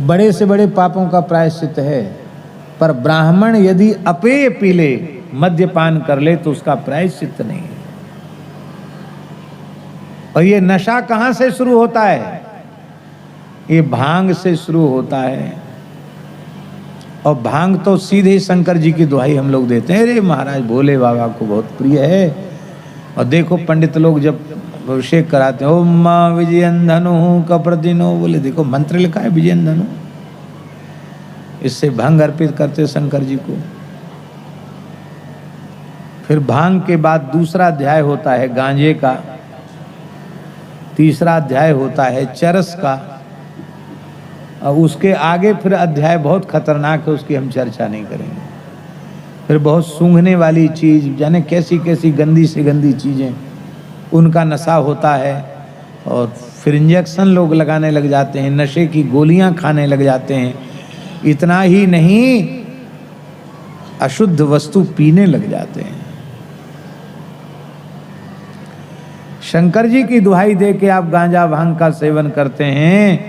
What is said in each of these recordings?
बड़े से बड़े पापों का प्रायश्चित है, पर ब्राह्मण यदि अपेय पी ले, मद्यपान कर ले, तो उसका प्रायश्चित नहीं है। और ये नशा कहां से शुरू होता है? ये भांग से शुरू होता है। और भांग तो सीधे शंकर जी की दुहाई हम लोग देते हैं, अरे महाराज भोले बाबा को बहुत प्रिय है। और देखो पंडित लोग जब अभिषेक कराते हैं, ओम मां विजयन धनु कप्रदिनो, बोले देखो मंत्र लिखा है विजयन धनु, इससे भांग अर्पित करते शंकर जी को। फिर भांग के बाद दूसरा अध्याय होता है गांजे का, तीसरा अध्याय होता है चरस का, और उसके आगे फिर अध्याय बहुत खतरनाक है, उसकी हम चर्चा नहीं करेंगे। फिर बहुत सूंघने वाली चीज, जाने कैसी कैसी गंदी से गंदी चीजें, उनका नशा होता है। और फिर इंजेक्शन लोग लगाने लग जाते हैं, नशे की गोलियां खाने लग जाते हैं। इतना ही नहीं, अशुद्ध वस्तु पीने लग जाते हैं। शंकर जी की दुहाई दे के आप गांजा भांग का सेवन करते हैं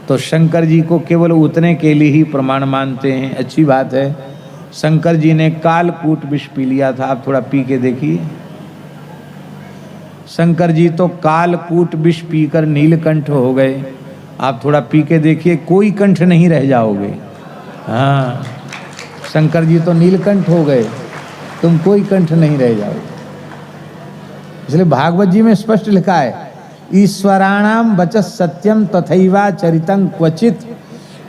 तो शंकर जी को केवल उतने के लिए ही प्रमाण मानते हैं। अच्छी बात है, शंकर जी ने कालकूट विष पी लिया था, आप थोड़ा पी के देखिए। शंकर जी तो कालकूट विष पीकर नीलकंठ हो गए, आप थोड़ा पी के देखिए, कोई कंठ नहीं रह जाओगे। हाँ, शंकर जी तो नीलकंठ हो गए, तुम कोई कंठ नहीं रह जाओगे। इसलिए भागवत जी में स्पष्ट लिखा है, ईश्वराणाम वचः सत्यम तथैवा चरितं क्वचित।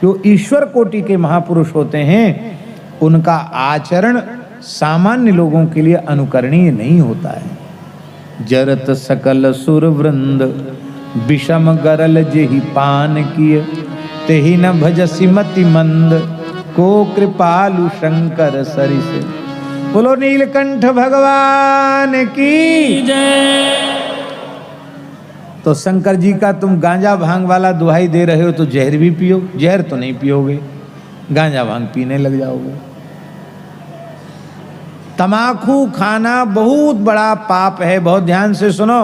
जो ईश्वर कोटि के महापुरुष होते हैं, उनका आचरण सामान्य लोगों के लिए अनुकरणीय नहीं होता है। जरत सकल सुर वृंद विषम गरल जेहि पान किय, तेहि न भजसि मति मंद, को कृपालु शंकर सरिस। बोलो नीलकंठ भगवान की जय। तो शंकर जी का तुम गांजा भांग वाला दुहाई दे रहे हो तो जहर भी पियो, जहर तो नहीं पियोगे, गांजा भांग पीने लग जाओगे। तमाकू खाना बहुत बड़ा पाप है, बहुत ध्यान से सुनो।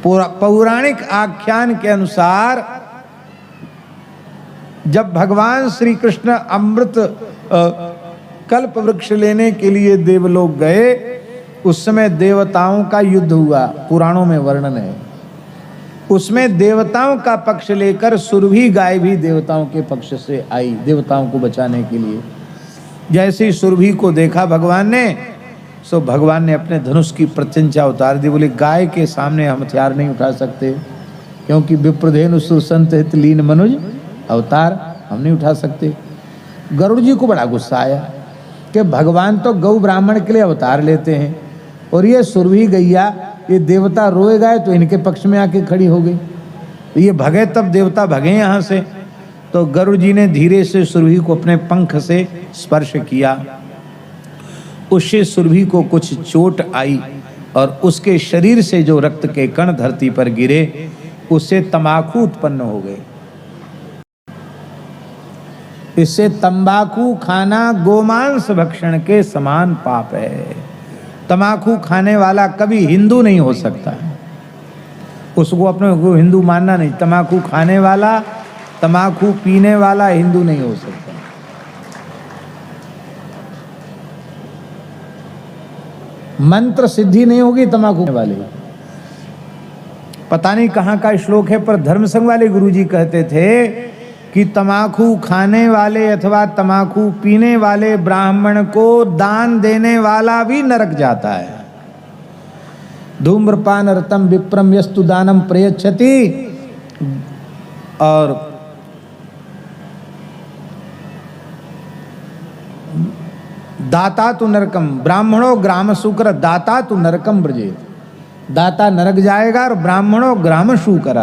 पौराणिक आख्यान के अनुसार जब भगवान श्री कृष्ण अमृत कल्प वृक्ष लेने के लिए देवलोक गए, उस समय देवताओं का युद्ध हुआ, पुराणों में वर्णन है। उसमें देवताओं का पक्ष लेकर सुरभि गाय भी देवताओं के पक्ष से आई, देवताओं को बचाने के लिए। जैसे ही सुरभि को देखा भगवान ने, सो भगवान ने अपने धनुष की प्रत्यंचा उतार दी। बोले गाय के सामने हम हथियार नहीं उठा सकते, क्योंकि विप्रधेनु सुरसंत हित लीन मनुज अवतार, हम नहीं उठा सकते। गरुड़ जी को बड़ा गुस्सा आया कि भगवान तो गौ ब्राह्मण के लिए अवतार लेते हैं, और ये सुरभि गैया, ये देवता रोए गए तो इनके पक्ष में आके खड़ी हो गई। तो ये भगे, तब देवता भगे यहाँ से। तो गरुड़ जी ने धीरे से सुरभि को अपने पंख से स्पर्श किया, उससे सुरभि को कुछ चोट आई, और उसके शरीर से जो रक्त के कण धरती पर गिरे, उससे तंबाकू उत्पन्न हो गए। इससे तंबाकू खाना गोमांस भक्षण के समान पाप है। तंबाकू खाने वाला कभी हिंदू नहीं हो सकता है, उसको अपने को हिंदू मानना नहीं। तंबाकू खाने वाला, तंबाकू पीने वाला हिंदू नहीं हो सकता। मंत्र सिद्धि नहीं होगी तंबाकू वाले। पता नहीं कहाँ का श्लोक है, पर धर्म संघ वाले गुरुजी कहते थे कि तंबाकू खाने वाले अथवा तंबाकू पीने वाले ब्राह्मण को दान देने वाला भी नरक जाता है। धूम्रपान रतम विप्रम यस्तु दानम प्रयच्छति, और दाता तो नरकम ब्राह्मणों ग्राम शुकर दाता तो नरकम ब्रजेत। दाता नरक जाएगा और ब्राह्मणों ग्राम शुकर।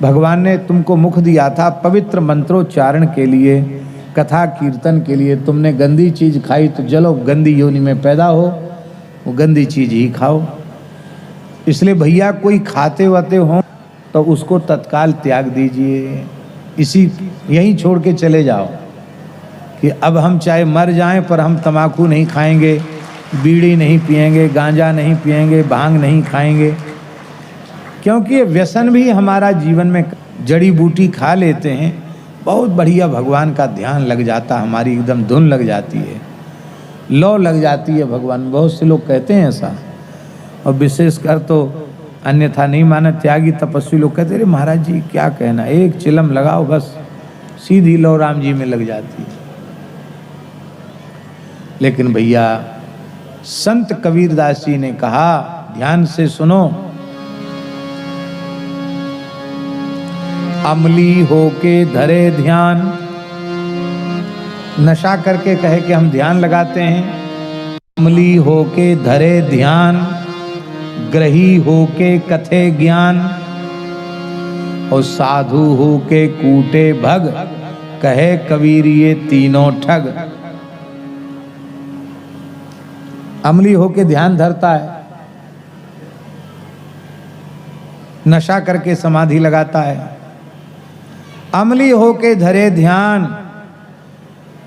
भगवान ने तुमको मुख दिया था पवित्र मंत्रोच्चारण के लिए, कथा कीर्तन के लिए। तुमने गंदी चीज खाई तो जलो गंदी योनि में पैदा हो, वो गंदी चीज ही खाओ। इसलिए भैया कोई खाते वाते हो तो उसको तत्काल त्याग दीजिए, यहीं छोड़ के चले जाओ कि अब हम चाहे मर जाएं पर हम तंबाकू नहीं खाएंगे, बीड़ी नहीं पिएंगे, गांजा नहीं पिएंगे, भांग नहीं खाएंगे। क्योंकि ये व्यसन भी हमारा जीवन में, जड़ी बूटी खा लेते हैं, बहुत बढ़िया भगवान का ध्यान लग जाता, हमारी एकदम धुन लग जाती है, लौ लग जाती है भगवान। बहुत से लोग कहते हैं ऐसा, और विशेषकर तो अन्यथा नहीं माना त्यागी तपस्वी लोग कहते हैं, महाराज जी क्या कहना, एक चिलम लगाओ बस सीधी लौ राम जी में लग जाती है। लेकिन भैया संत कबीरदास जी ने कहा, ध्यान से सुनो, अमली होके धरे ध्यान, नशा करके कहे कि हम ध्यान लगाते हैं, अमली होके धरे ध्यान, ग्रही होके कथे ज्ञान, और साधु होके कूटे भग, कहे कबीर ये तीनों ठग। अमली होके ध्यान धरता है, नशा करके समाधि लगाता है, अमली होके धरे ध्यान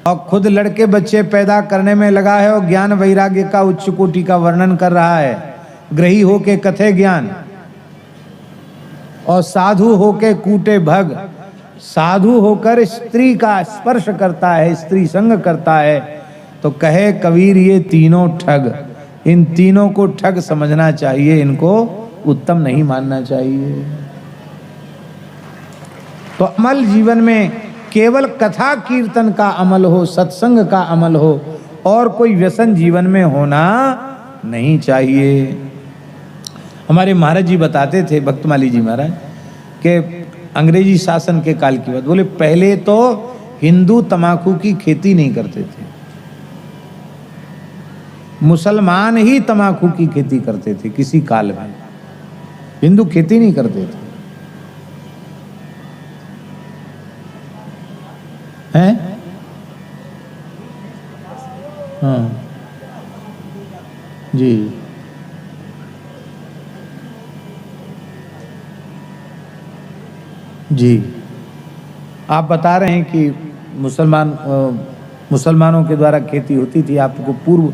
और खुद लड़के बच्चे पैदा करने में लगा है और ज्ञान वैराग्य का उच्च कोटि का वर्णन कर रहा है, ग्रही होके कथे ज्ञान, और साधु होके कूटे भग, साधु होकर स्त्री का स्पर्श करता है, स्त्री संग करता है, तो कहे कबीर ये तीनों ठग। इन तीनों को ठग समझना चाहिए, इनको उत्तम नहीं मानना चाहिए। तो अमल जीवन में केवल कथा कीर्तन का अमल हो, सत्संग का अमल हो, और कोई व्यसन जीवन में होना नहीं चाहिए। हमारे महाराज जी बताते थे, भक्तमाली जी महाराज, कि अंग्रेजी शासन के काल की बात, बोले पहले तो हिंदू तमाकू की खेती नहीं करते थे, मुसलमान ही तमाकू की खेती करते थे किसी काल में, हिंदू खेती नहीं करते थे। हैं? हाँ जी, जी आप बता रहे हैं कि मुसलमानों के द्वारा खेती होती थी, आपको पूर्व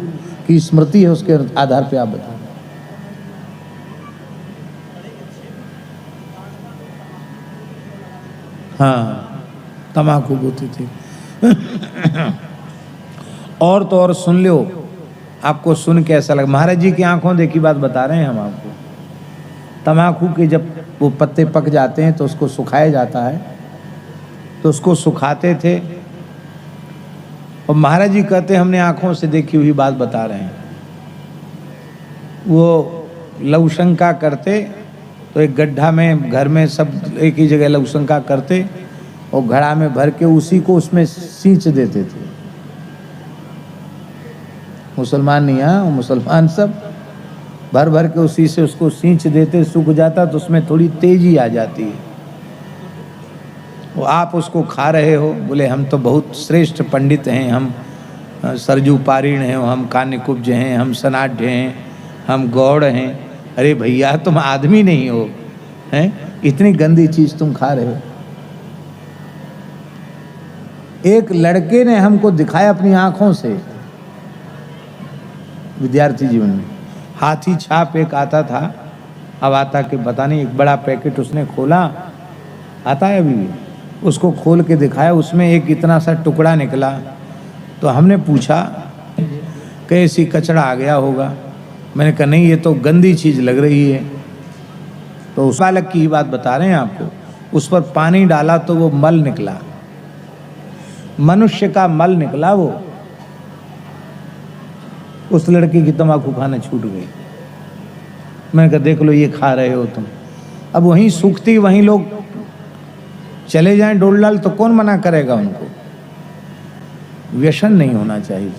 की स्मृति है, उसके आधार पे आप बता रहे हैं। हाँ तम्बाकू होती थी। और तो और सुन लो, आपको सुन के ऐसा लगा, महाराज जी की आंखों देखी बात बता रहे हैं हम आपको। तम्बाकू के जब वो पत्ते पक जाते हैं तो उसको सुखाया जाता है, तो उसको सुखाते थे, और महाराज जी कहते हमने आंखों से देखी हुई बात बता रहे हैं। वो लवशंका करते तो एक गड्ढा में, घर में सब एक ही जगह लवशंका करते और घड़ा में भर के उसी को उसमें सींच देते थे। मुसलमान नहीं, हाँ मुसलमान सब भर भर के उसी से उसको सींच देते, सूख जाता तो उसमें थोड़ी तेजी आ जाती है। वो आप उसको खा रहे हो, बोले हम तो बहुत श्रेष्ठ पंडित हैं, हम सरजू पारीण हैं, हम कान्यकुब्ज हैं, हम सनाढ़ हैं, हम गौड़ हैं। अरे भैया तुम आदमी नहीं हो, हैं? इतनी गंदी चीज तुम खा रहे हो। एक लड़के ने हमको दिखाया अपनी आंखों से, विद्यार्थी जीवन में, हाथी छाप एक आता था, अब आता कि पता नहीं, एक बड़ा पैकेट उसने खोला, आता है अभी भी, उसको खोल के दिखाया, उसमें एक इतना सा टुकड़ा निकला। तो हमने पूछा कैसी कचड़ा आ गया होगा, मैंने कहा नहीं ये तो गंदी चीज़ लग रही है। तो उस बालक की ही बात बता रहे हैं आपको, उस पर पानी डाला तो वो मल निकला, मनुष्य का मल निकला। वो उस लड़के की तंबाकू खाना छूट गई। मैंने कहा देख लो ये खा रहे हो तुम। अब वहीं सूखती, वहीं लोग चले जाएं डोल डाल तो कौन मना करेगा उनको। व्यसन नहीं होना चाहिए।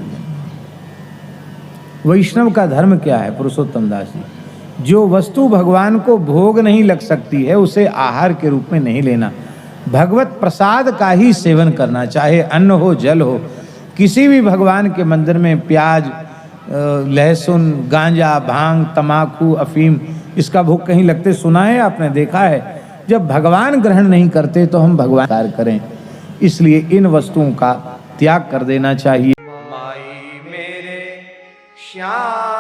वैष्णव का धर्म क्या है? पुरुषोत्तम दास जी, जो वस्तु भगवान को भोग नहीं लग सकती है उसे आहार के रूप में नहीं लेना, भगवत प्रसाद का ही सेवन करना, चाहे अन्न हो जल हो। किसी भी भगवान के मंदिर में प्याज, लहसुन, गांजा, भांग, तमाकू, अफीम, इसका भोग कहीं लगते सुना है आपने? देखा है? जब भगवान ग्रहण नहीं करते तो हम भगवान कार्य करें, इसलिए इन वस्तुओं का त्याग कर देना चाहिए। माई मेरे श्याम